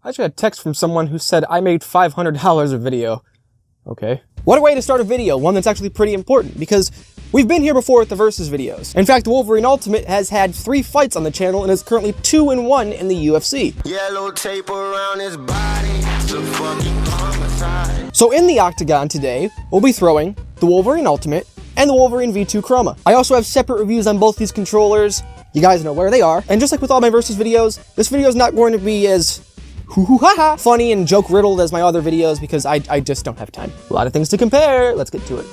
I just got a text from someone who said I made $500 a video. Okay. What a way to start a video, one that's actually pretty important, because we've been here before with the Versus videos. In fact, Wolverine Ultimate has had 3 fights on the channel and is currently 2-1 in the UFC. Yellow tape around his body, it's a fucking homicide. So in the Octagon today, we'll be throwing the Wolverine Ultimate and the Wolverine V2 Chroma. I also have separate reviews on both these controllers. You guys know where they are. And just like with all my Versus videos, this video is not going to be as funny and joke riddled as my other videos because I just don't have time. A lot of things to compare. Let's get to it.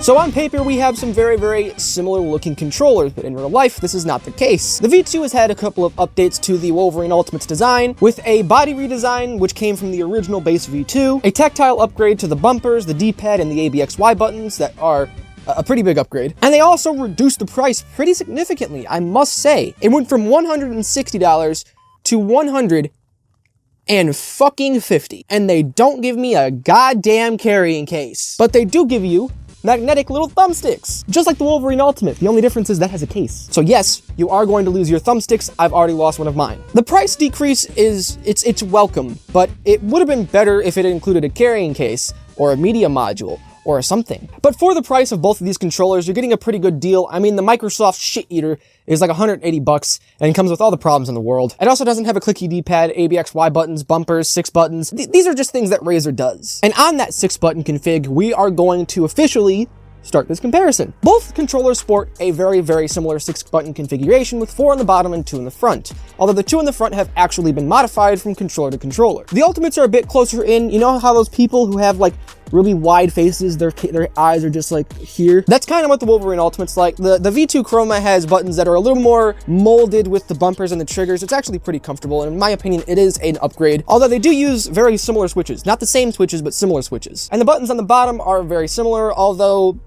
So on paper, we have some very, very similar looking controllers, but in real life, this is not the case. The V2 has had a couple of updates to the Wolverine Ultimate's design, with a body redesign, which came from the original base V2, a tactile upgrade to the bumpers, the D-pad, and the ABXY buttons that are a pretty big upgrade. And they also reduced the price pretty significantly, I must say. It went from $160 to $150. And they don't give me a goddamn carrying case. But they do give you magnetic little thumbsticks, just like the Wolverine Ultimate. The only difference is that has a case. So yes, you are going to lose your thumbsticks. I've already lost one of mine. The price decrease it's welcome, but it would have been better if it included a carrying case or a media module or something. But for the price of both of these controllers, you're getting a pretty good deal. I mean, the Microsoft shit eater is like $180 and comes with all the problems in the world. It also doesn't have a clicky D-pad, ABXY buttons, bumpers, 6 buttons. These are just things that Razer does. And on that 6-button config, we are going to officially start this comparison. Both controllers sport a very, very similar 6-button configuration with 4 on the bottom and 2 in the front, although the 2 in the front have actually been modified from controller to controller. The Ultimates are a bit closer in. You know how those people who have like really wide faces, their eyes are just like here? That's kind of what the Wolverine Ultimate's like. The V2 Chroma has buttons that are a little more molded with the bumpers and the triggers. It's actually pretty comfortable, and in my opinion, it is an upgrade, although they do use very similar switches. Not the same switches, but similar switches. And the buttons on the bottom are very similar, although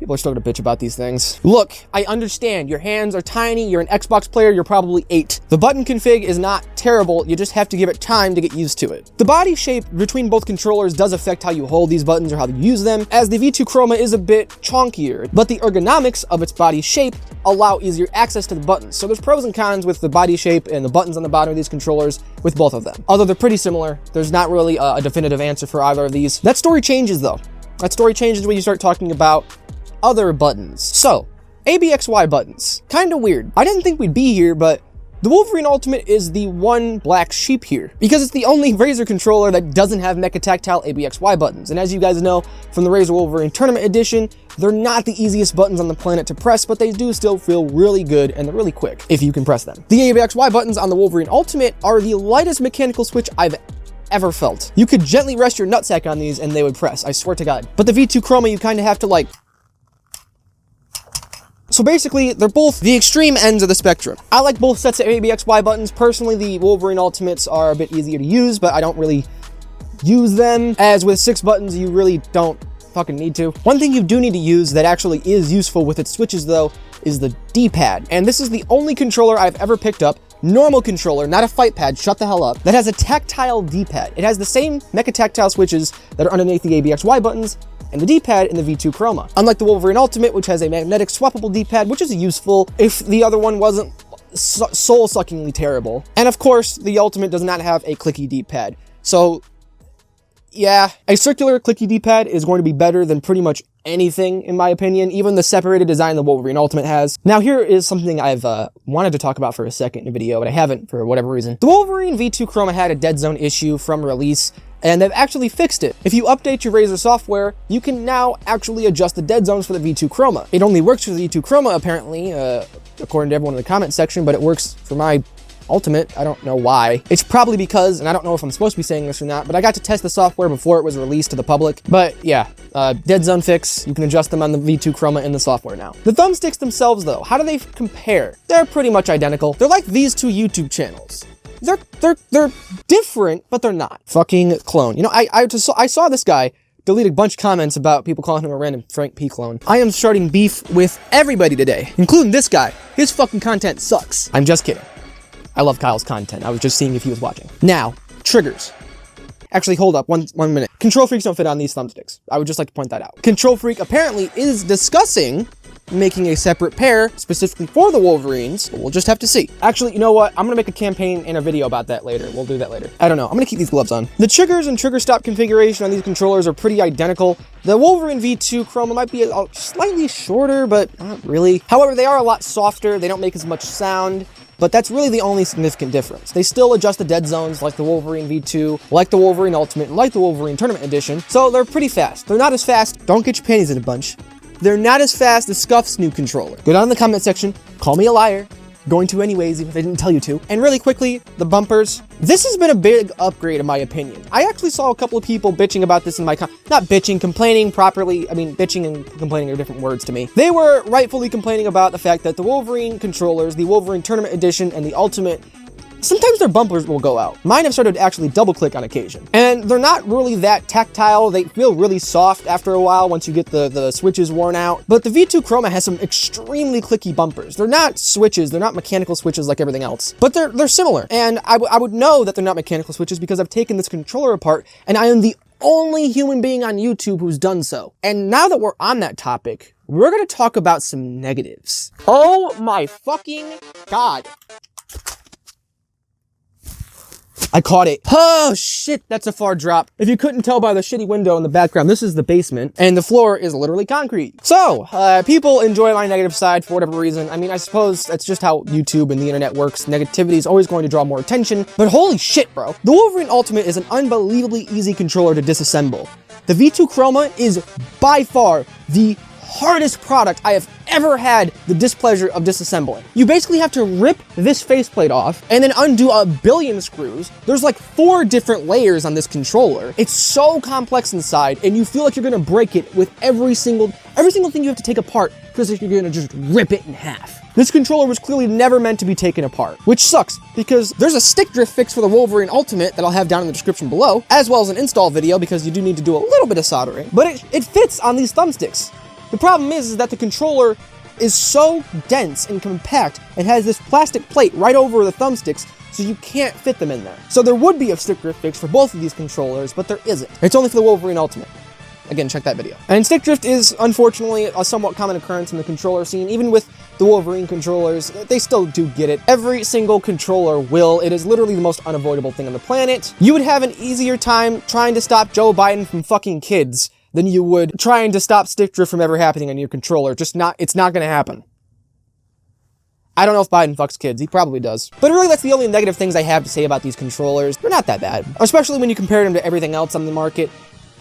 people are still gonna bitch about these things. Look, I understand. Your hands are tiny. You're an Xbox player. You're probably 8. The button config is not terrible. You just have to give it time to get used to it. The body shape between both controllers does affect how you hold these buttons or how you use them, as the V2 Chroma is a bit chunkier, but the ergonomics of its body shape allow easier access to the buttons. So there's pros and cons with the body shape and the buttons on the bottom of these controllers with both of them. Although they're pretty similar, there's not really a definitive answer for either of these. That story changes though. That story changes when you start talking about other buttons. So, ABXY buttons. Kinda weird. I didn't think we'd be here, but the Wolverine Ultimate is the one black sheep here, because it's the only Razer controller that doesn't have Mecha Tactile ABXY buttons. And as you guys know from the Razer Wolverine Tournament Edition, they're not the easiest buttons on the planet to press, but they do still feel really good and they're really quick if you can press them. The ABXY buttons on the Wolverine Ultimate are the lightest mechanical switch I've ever felt. You could gently rest your nutsack on these and they would press, I swear to God. But the V2 Chroma, you kind of have to like. So basically, they're both the extreme ends of the spectrum. I like both sets of ABXY buttons. Personally, the Wolverine Ultimates are a bit easier to use, but I don't really use them. As with 6 buttons, you really don't fucking need to. One thing you do need to use that actually is useful with its switches though, is the D-pad. And this is the only controller I've ever picked up, normal controller, not a fight pad, shut the hell up, that has a tactile D-pad. It has the same Mecha Tactile switches that are underneath the ABXY buttons, and the D-pad in the V2 Chroma. Unlike the Wolverine Ultimate, which has a magnetic swappable D-pad, which is useful if the other one wasn't soul-suckingly terrible. And of course, the Ultimate does not have a clicky D-pad. So, yeah, a circular clicky D-pad is going to be better than pretty much anything, in my opinion, even the separated design the Wolverine Ultimate has. Now, here is something I've wanted to talk about for a second in a video, but I haven't for whatever reason. The Wolverine V2 Chroma had a dead zone issue from release, and they've actually fixed it. If you update your Razer software, you can now actually adjust the dead zones for the V2 Chroma. It only works for the V2 Chroma, apparently, according to everyone in the comment section, but it works for my Ultimate. I don't know why. It's probably because, and I don't know if I'm supposed to be saying this or not, but I got to test the software before it was released to the public. But yeah, dead zone fix, you can adjust them on the V2 Chroma in the software now. The thumbsticks themselves though, how do they compare? They're pretty much identical. They're like these 2 YouTube channels. They're different, but they're not. Fucking clone. You know, I saw this guy delete a bunch of comments about people calling him a random Frank P clone. I am starting beef with everybody today, including this guy. His fucking content sucks. I'm just kidding. I love Kyle's content. I was just seeing if he was watching. Now, triggers. Actually, hold up, one minute. Control freaks don't fit on these thumbsticks. I would just like to point that out. Control Freak apparently is discussing making a separate pair specifically for the Wolverines. We'll just have to see. Actually, you know what? I'm gonna make a campaign and a video about that later. We'll do that later. I don't know. I'm gonna keep these gloves on. The triggers and trigger stop configuration on these controllers are pretty identical. The Wolverine V2 Chroma might be slightly shorter, but not really. However, they are a lot softer. They don't make as much sound. But that's really the only significant difference. They still adjust the dead zones like the Wolverine V2, like the Wolverine Ultimate, and like the Wolverine Tournament Edition, so they're pretty fast. They're not as fast, don't get your panties in a bunch. They're not as fast as Scuff's new controller. Go down in the comment section, call me a liar. Going to anyways, even if I didn't tell you to. And really quickly, the bumpers. This has been a big upgrade in my opinion. I actually saw a couple of people bitching about this in my not bitching, complaining properly. I mean, bitching and complaining are different words to me. They were rightfully complaining about the fact that the Wolverine controllers, the Wolverine Tournament Edition, and the Ultimate, sometimes their bumpers will go out. Mine have started to actually double click on occasion. And they're not really that tactile. They feel really soft after a while once you get the switches worn out. But the V2 Chroma has some extremely clicky bumpers. They're not switches. They're not mechanical switches like everything else. But they're similar. And I would know that they're not mechanical switches because I've taken this controller apart and I am the only human being on YouTube who's done so. And now that we're on that topic, we're going to talk about some negatives. Oh my fucking God. I caught it. Oh shit, that's a far drop. If you couldn't tell by the shitty window in the background, this is the basement, and the floor is literally concrete. So, people enjoy my negative side for whatever reason. I mean, I suppose that's just how YouTube and the internet works. Negativity is always going to draw more attention, but holy shit, bro. The Wolverine Ultimate is an unbelievably easy controller to disassemble. The V2 Chroma is by far the hardest product I have ever had the displeasure of disassembling. You basically have to rip this faceplate off and then undo a billion screws. There's like 4 different layers on this controller. It's so complex inside and you feel like you're gonna break it with every single thing you have to take apart because you're gonna just rip it in half. This controller was clearly never meant to be taken apart, which sucks because there's a stick drift fix for the Wolverine Ultimate that I'll have down in the description below, as well as an install video because you do need to do a little bit of soldering, but it fits on these thumbsticks. The problem is that the controller is so dense and compact and has this plastic plate right over the thumbsticks, so you can't fit them in there. So there would be a stick drift fix for both of these controllers, but there isn't. It's only for the Wolverine Ultimate. Again, check that video. And stick drift is, unfortunately, a somewhat common occurrence in the controller scene. Even with the Wolverine controllers, they still do get it. Every single controller will. It is literally the most unavoidable thing on the planet. You would have an easier time trying to stop Joe Biden from fucking kids than you would trying to stop stick drift from ever happening on your controller. It's not gonna happen. I don't know if Biden fucks kids. He probably does. But really, that's the only negative things I have to say about these controllers. They're not that bad. Especially when you compare them to everything else on the market.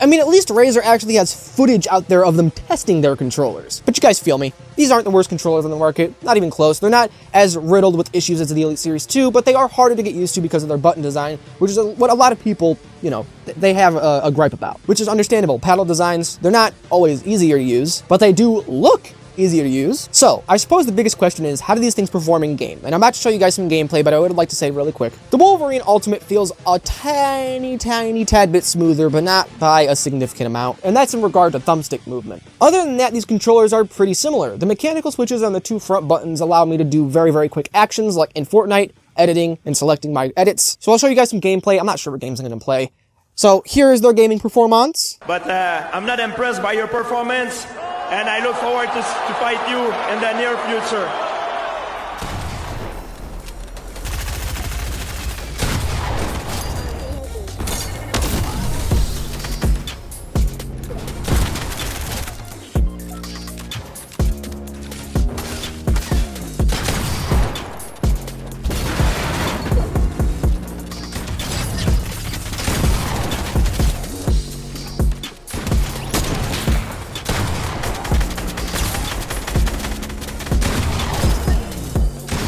I mean, at least Razer actually has footage out there of them testing their controllers. But you guys feel me. These aren't the worst controllers on the market. Not even close. They're not as riddled with issues as the Elite Series 2, but they are harder to get used to because of their button design, which is what a lot of people, you know, they have a gripe about. Which is understandable. Paddle designs, they're not always easier to use, but they do look easier to use. So, I suppose the biggest question is, how do these things perform in game? And I'm about to show you guys some gameplay, but I would like to say really quick. The Wolverine Ultimate feels a tiny tad bit smoother, but not by a significant amount, and that's in regard to thumbstick movement. Other than that, these controllers are pretty similar. The mechanical switches on the 2 front buttons allow me to do very quick actions, like in Fortnite, editing and selecting my edits. So I'll show you guys some gameplay. I'm not sure what games I'm gonna play. So here is their gaming performance. But I'm not impressed by your performance, and I look forward to fight you in the near future.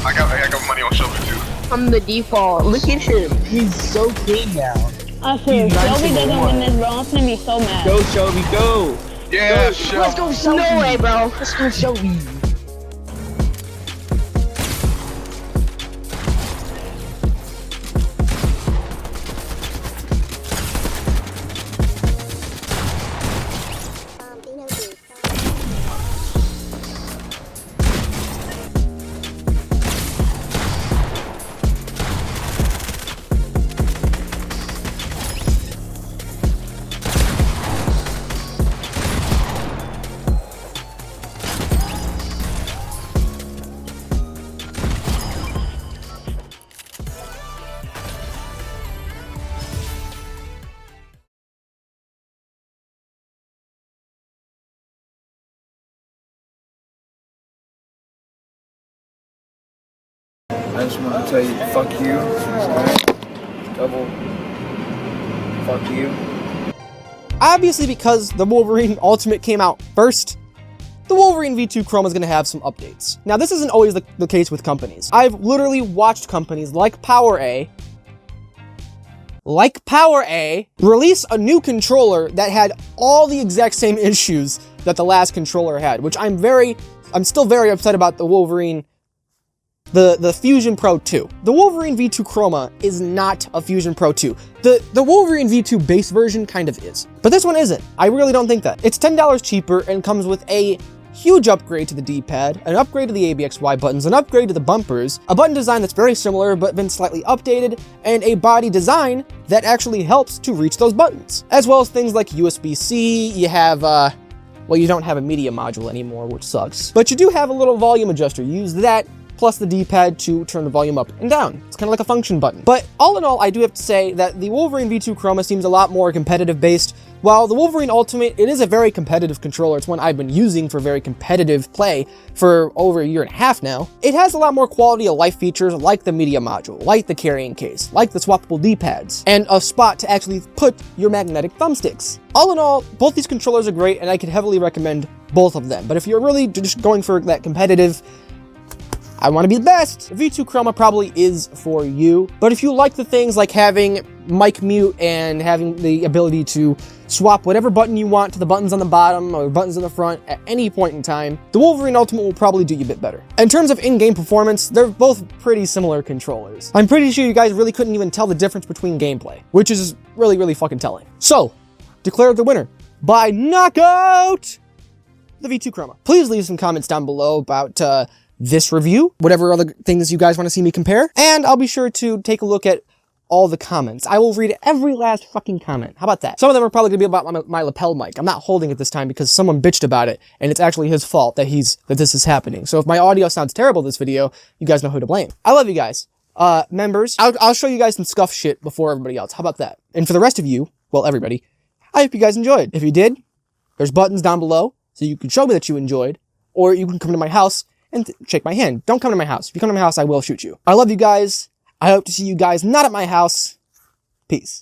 I got money on Shelby too. I'm the default. Look at him. He's so clean now. I swear, if Shelby doesn't win this, bro, I'm gonna be so mad. Go, Shelby, go. Yeah, Shelby. Let's go, Shelby. No way, bro. Let's go, Shelby. I just want to tell you, fuck you. Double. Fuck you. Obviously, because the Wolverine Ultimate came out first, the Wolverine V2 Chroma is going to have some updates. Now, this isn't always the case with companies. I've literally watched companies like PowerA release a new controller that had all the exact same issues that the last controller had, which I'm still very upset about the Wolverine, the Fusion Pro 2. The Wolverine V2 Chroma is not a Fusion Pro 2. The Wolverine V2 base version kind of is, but this one isn't. I really don't think that. It's $10 cheaper and comes with a huge upgrade to the D-pad, an upgrade to the ABXY buttons, an upgrade to the bumpers, a button design that's very similar but been slightly updated, and a body design that actually helps to reach those buttons. As well as things like USB-C, you have, well, you don't have a media module anymore, which sucks. But you do have a little volume adjuster. You use that plus the D-pad to turn the volume up and down. It's kind of like a function button. But all in all, I do have to say that the Wolverine V2 Chroma seems a lot more competitive based. While the Wolverine Ultimate, it is a very competitive controller. It's one I've been using for very competitive play for over a year and a half now. It has a lot more quality of life features like the media module, like the carrying case, like the swappable D-pads, and a spot to actually put your magnetic thumbsticks. All in all, both these controllers are great and I could heavily recommend both of them. But if you're really just going for that competitive, I want to be the best, V2 Chroma probably is for you. But if you like the things like having mic mute and having the ability to swap whatever button you want to the buttons on the bottom or buttons on the front at any point in time, the Wolverine Ultimate will probably do you a bit better. In terms of in-game performance, they're both pretty similar controllers. I'm pretty sure you guys really couldn't even tell the difference between gameplay, which is really, really fucking telling. So, declare the winner by knockout, the V2 Chroma. Please leave some comments down below about this review, whatever other things you guys want to see me compare, and I'll be sure to take a look at all the comments. I will read every last fucking comment. How about that? Some of them are probably gonna be about my lapel mic. I'm not holding it this time because someone bitched about it, and it's actually his fault that this is happening. So if my audio sounds terrible this video, you guys know who to blame. I love you guys. Members, I'll show you guys some scuff shit before everybody else. How about that? And for the rest of you, well, everybody, I hope you guys enjoyed. If you did, there's buttons down below, so you can show me that you enjoyed, or you can come to my house and shake my hand. Don't come to my house. If you come to my house, I will shoot you. I love you guys. I hope to see you guys not at my house. Peace.